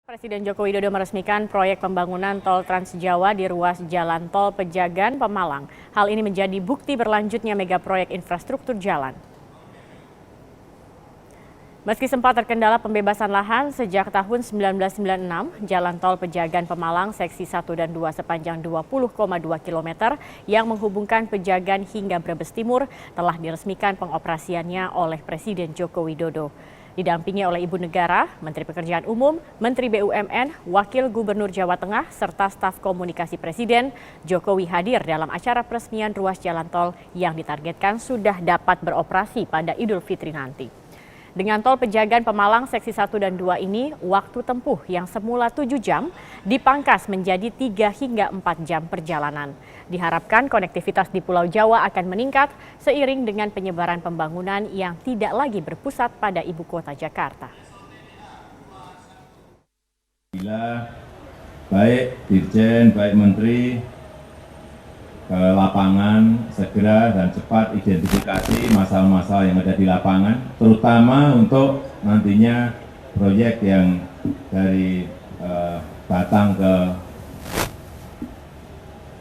Presiden Joko Widodo meresmikan proyek pembangunan tol Trans Jawa di ruas Jalan Tol Pejagan, Pemalang. Hal ini menjadi bukti berlanjutnya mega proyek infrastruktur jalan. Meski sempat terkendala pembebasan lahan sejak tahun 1996, Jalan Tol Pejagan Pemalang seksi 1 dan 2 sepanjang 20,2 km yang menghubungkan Pejagan hingga Brebes Timur telah diresmikan pengoperasiannya oleh Presiden Joko Widodo. Didampingi oleh Ibu Negara, Menteri Pekerjaan Umum, Menteri BUMN, Wakil Gubernur Jawa Tengah, serta staf komunikasi Presiden, Jokowi hadir dalam acara peresmian ruas jalan tol yang ditargetkan sudah dapat beroperasi pada Idul Fitri nanti. Dengan tol Pejagan Pemalang seksi 1 dan 2 ini, waktu tempuh yang semula 7 jam dipangkas menjadi 3 hingga 4 jam perjalanan. Diharapkan konektivitas di Pulau Jawa akan meningkat seiring dengan penyebaran pembangunan yang tidak lagi berpusat pada ibu kota Jakarta. Bila baik Dirjen, baik Menteri ke lapangan segera dan cepat identifikasi masalah-masalah yang ada di lapangan, terutama untuk nantinya proyek yang dari Batang ke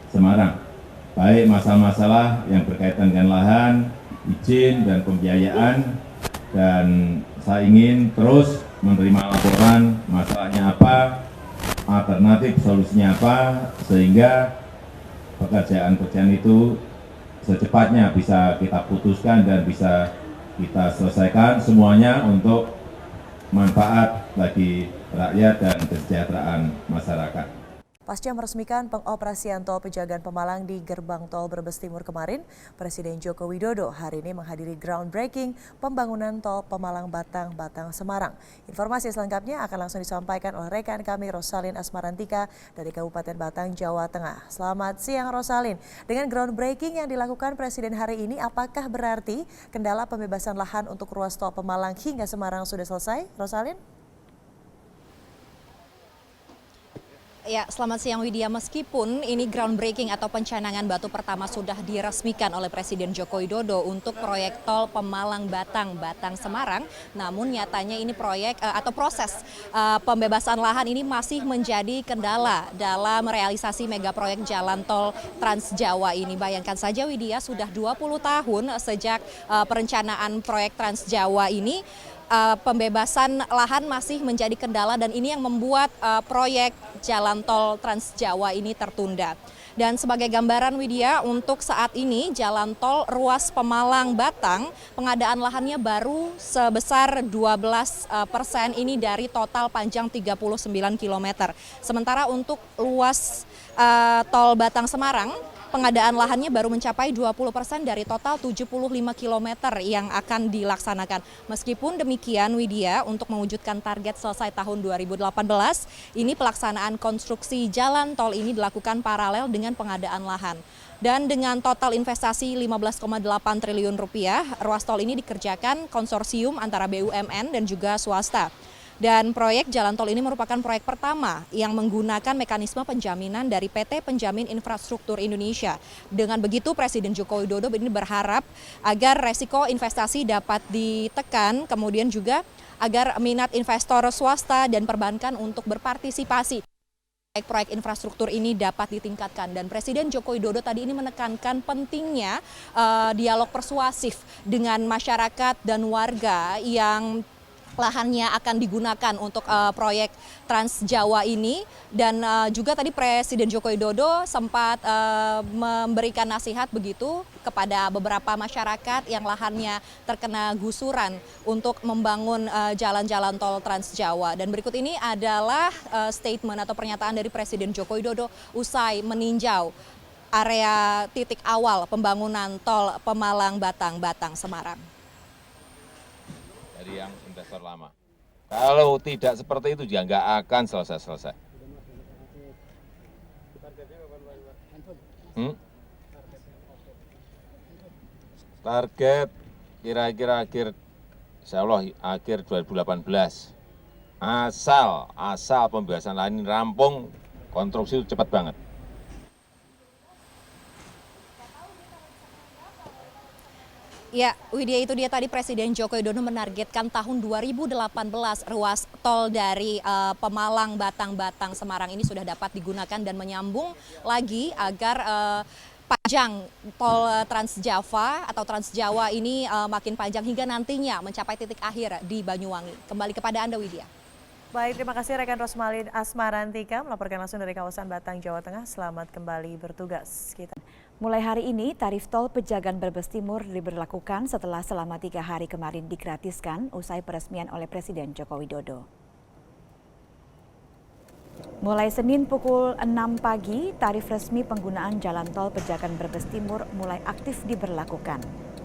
Semarang. Baik masalah-masalah yang berkaitan dengan lahan, izin, dan pembiayaan, dan saya ingin terus menerima laporan masalahnya apa, alternatif solusinya apa, sehingga pekerjaan-pekerjaan itu secepatnya bisa kita putuskan dan bisa kita selesaikan semuanya untuk manfaat bagi rakyat dan kesejahteraan masyarakat. Pasca meresmikan pengoperasian tol Pejagan Pemalang di gerbang tol Brebes Timur kemarin, Presiden Joko Widodo hari ini menghadiri groundbreaking pembangunan tol Pemalang-Batang, Batang-Semarang. Informasi selengkapnya akan langsung disampaikan oleh rekan kami Rosalin Asmarantika dari Kabupaten Batang, Jawa Tengah. Selamat siang Rosalin. Dengan groundbreaking yang dilakukan Presiden hari ini, apakah berarti kendala pembebasan lahan untuk ruas tol Pemalang hingga Semarang sudah selesai, Rosalin? Ya, selamat siang Widya. Meskipun ini groundbreaking atau pencanangan batu pertama sudah diresmikan oleh Presiden Joko Widodo untuk proyek tol Pemalang-Batang, Batang-Semarang, namun nyatanya ini proyek atau proses pembebasan lahan ini masih menjadi kendala dalam realisasi mega proyek jalan tol Trans Jawa ini. Bayangkan saja Widya, sudah 20 tahun sejak perencanaan proyek Trans Jawa ini, pembebasan lahan masih menjadi kendala dan ini yang membuat proyek jalan tol Trans Jawa ini tertunda. Dan sebagai gambaran Widya, untuk saat ini jalan tol ruas Pemalang-Batang pengadaan lahannya baru sebesar 12% ini dari total panjang 39 km. Sementara untuk luas tol Batang-Semarang, pengadaan lahannya baru mencapai 20% dari total 75 km yang akan dilaksanakan. Meskipun demikian Widya, untuk mewujudkan target selesai tahun 2018, ini pelaksanaan konstruksi jalan tol ini dilakukan paralel dengan pengadaan lahan. Dan dengan total investasi 15,8 triliun rupiah, ruas tol ini dikerjakan konsorsium antara BUMN dan juga swasta. Dan proyek jalan tol ini merupakan proyek pertama yang menggunakan mekanisme penjaminan dari PT Penjamin Infrastruktur Indonesia. Dengan begitu Presiden Joko Widodo ini berharap agar resiko investasi dapat ditekan, kemudian juga agar minat investor swasta dan perbankan untuk berpartisipasi proyek infrastruktur ini dapat ditingkatkan. Dan Presiden Joko Widodo tadi ini menekankan pentingnya dialog persuasif dengan masyarakat dan warga yang lahannya akan digunakan untuk proyek Trans Jawa ini. Dan juga tadi Presiden Joko Widodo sempat memberikan nasihat begitu kepada beberapa masyarakat yang lahannya terkena gusuran untuk membangun jalan-jalan tol Trans Jawa. Dan berikut ini adalah statement atau pernyataan dari Presiden Joko Widodo usai meninjau area titik awal pembangunan tol Pemalang-Batang, Batang-Semarang. Dari yang investor lama. Kalau tidak seperti itu ya nggak akan selesai-selesai. Target kira-kira insya Allah akhir 2018. Asal pembebasan lahan ini rampung, konstruksi itu cepat banget. Ya, Widya, itu dia tadi Presiden Joko Widodo menargetkan tahun 2018 ruas tol dari Pemalang, Batang, Semarang ini sudah dapat digunakan dan menyambung lagi agar panjang tol Trans Java atau Trans Jawa ini makin panjang hingga nantinya mencapai titik akhir di Banyuwangi. Kembali kepada Anda, Widya. Baik, terima kasih rekan Rosmalin Asmarantika melaporkan langsung dari kawasan Batang, Jawa Tengah. Selamat kembali bertugas. Mulai hari ini, tarif tol Pejagan Brebes Timur diberlakukan setelah selama 3 hari kemarin digratiskan usai peresmian oleh Presiden Joko Widodo. Mulai Senin pukul 6 pagi, tarif resmi penggunaan jalan tol Pejagan Brebes Timur mulai aktif diberlakukan.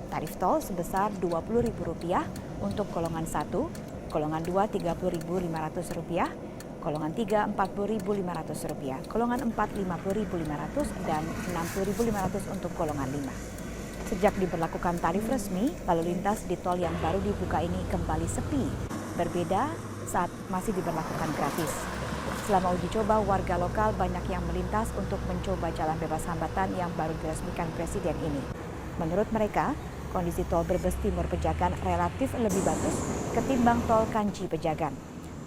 Tarif tol sebesar Rp20.000 untuk golongan 1, golongan 2 Rp30.500, golongan 3 Rp40.500, golongan 4 Rp50.500, dan Rp60.500 untuk golongan 5. Sejak diberlakukan tarif resmi, lalu lintas di tol yang baru dibuka ini kembali sepi, berbeda saat masih diberlakukan gratis. Selama uji coba, warga lokal banyak yang melintas untuk mencoba jalan bebas hambatan yang baru diresmikan Presiden ini. Menurut mereka, kondisi tol Brebes Timur Pejagan relatif lebih bagus ketimbang tol Kanci Pejagan.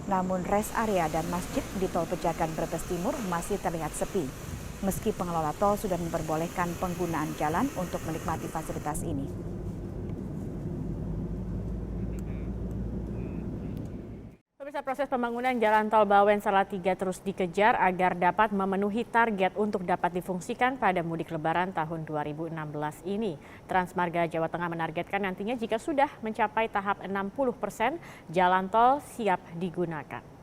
Namun rest area dan masjid di tol Pejagan Brebes Timur masih terlihat sepi. Meski pengelola tol sudah memperbolehkan penggunaan jalan untuk menikmati fasilitas ini. Pemirsa, proses pembangunan Jalan Tol Bawen Salatiga terus dikejar agar dapat memenuhi target untuk dapat difungsikan pada mudik Lebaran tahun 2016 ini. Transmarga Jawa Tengah menargetkan nantinya jika sudah mencapai tahap 60%, jalan tol siap digunakan.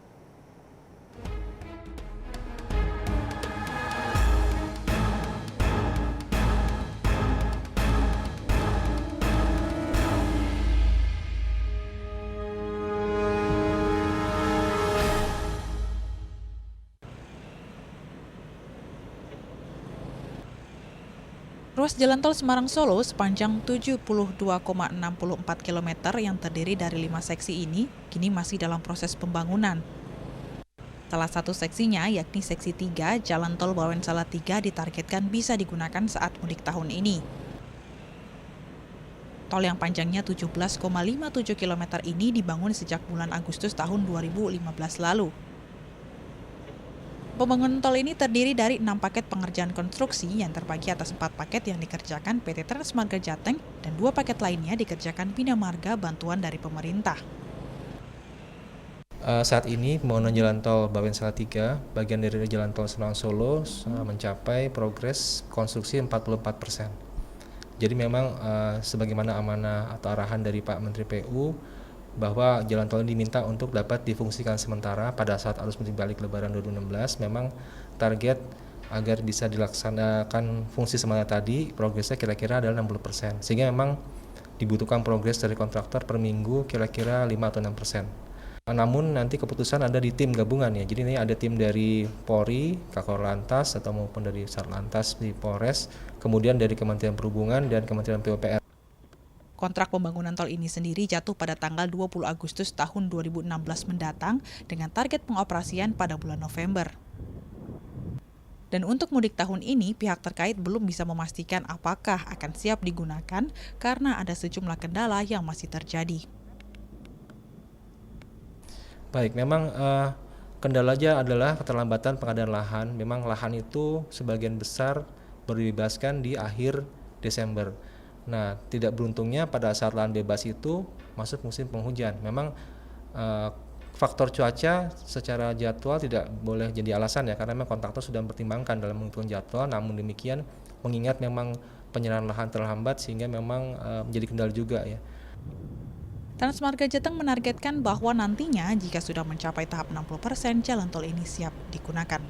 Ruas Jalan Tol Semarang-Solo sepanjang 72,64 km yang terdiri dari 5 seksi ini kini masih dalam proses pembangunan. Salah satu seksinya yakni seksi 3 Jalan Tol Bawen Salatiga ditargetkan bisa digunakan saat mudik tahun ini. Tol yang panjangnya 17,57 km ini dibangun sejak bulan Agustus tahun 2015 lalu. Pembangunan tol ini terdiri dari 6 paket pengerjaan konstruksi yang terbagi atas 4 paket yang dikerjakan PT Transmarga Jateng dan 2 paket lainnya dikerjakan Bina Marga bantuan dari pemerintah. Saat ini pembangunan Jalan Tol Bawen Salatiga, bagian dari Jalan Tol Semarang-Solo mencapai progres konstruksi 44%. Jadi memang sebagaimana amanah atau arahan dari Pak Menteri PU, bahwa jalan tol ini diminta untuk dapat difungsikan sementara pada saat arus mudik balik Lebaran 2016. Memang target agar bisa dilaksanakan fungsi sementara tadi, progresnya kira-kira adalah 60%. Sehingga memang dibutuhkan progres dari kontraktor per minggu kira-kira 5 atau 6%. Namun nanti keputusan ada di tim gabungan ya. Jadi ini ada tim dari Polri, Kakor Lantas atau maupun dari Satlantas di Polres, kemudian dari Kementerian Perhubungan dan Kementerian PUPR. Kontrak pembangunan tol ini sendiri jatuh pada tanggal 20 Agustus tahun 2016 mendatang dengan target pengoperasian pada bulan November. Dan untuk mudik tahun ini, pihak terkait belum bisa memastikan apakah akan siap digunakan karena ada sejumlah kendala yang masih terjadi. Baik, memang kendalanya adalah keterlambatan pengadaan lahan. Memang lahan itu sebagian besar baru dibebaskan di akhir Desember. Nah, tidak beruntungnya pada saat lahan bebas itu masuk musim penghujan. Memang faktor cuaca secara jadwal tidak boleh jadi alasan ya, karena memang kontraktor sudah mempertimbangkan dalam menentukan jadwal. Namun demikian, mengingat memang penyerahan lahan terlambat sehingga memang menjadi kendala juga ya. Transmarga Jateng menargetkan bahwa nantinya jika sudah mencapai tahap 60%, jalan tol ini siap digunakan.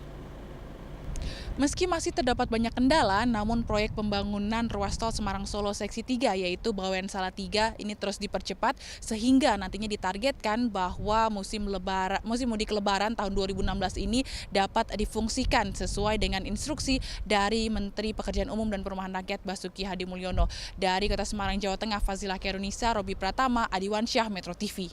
Meski masih terdapat banyak kendala, namun proyek pembangunan ruas tol Semarang-Solo seksi 3 yaitu Bawen Salatiga ini terus dipercepat sehingga nantinya ditargetkan bahwa musim mudik Lebaran tahun 2016 ini dapat difungsikan sesuai dengan instruksi dari Menteri Pekerjaan Umum dan Perumahan Rakyat Basuki Hadimulyono. Dari Kota Semarang, Jawa Tengah, Fazilah Khairunisa, Robi Pratama, Adiwansyah, Metro TV.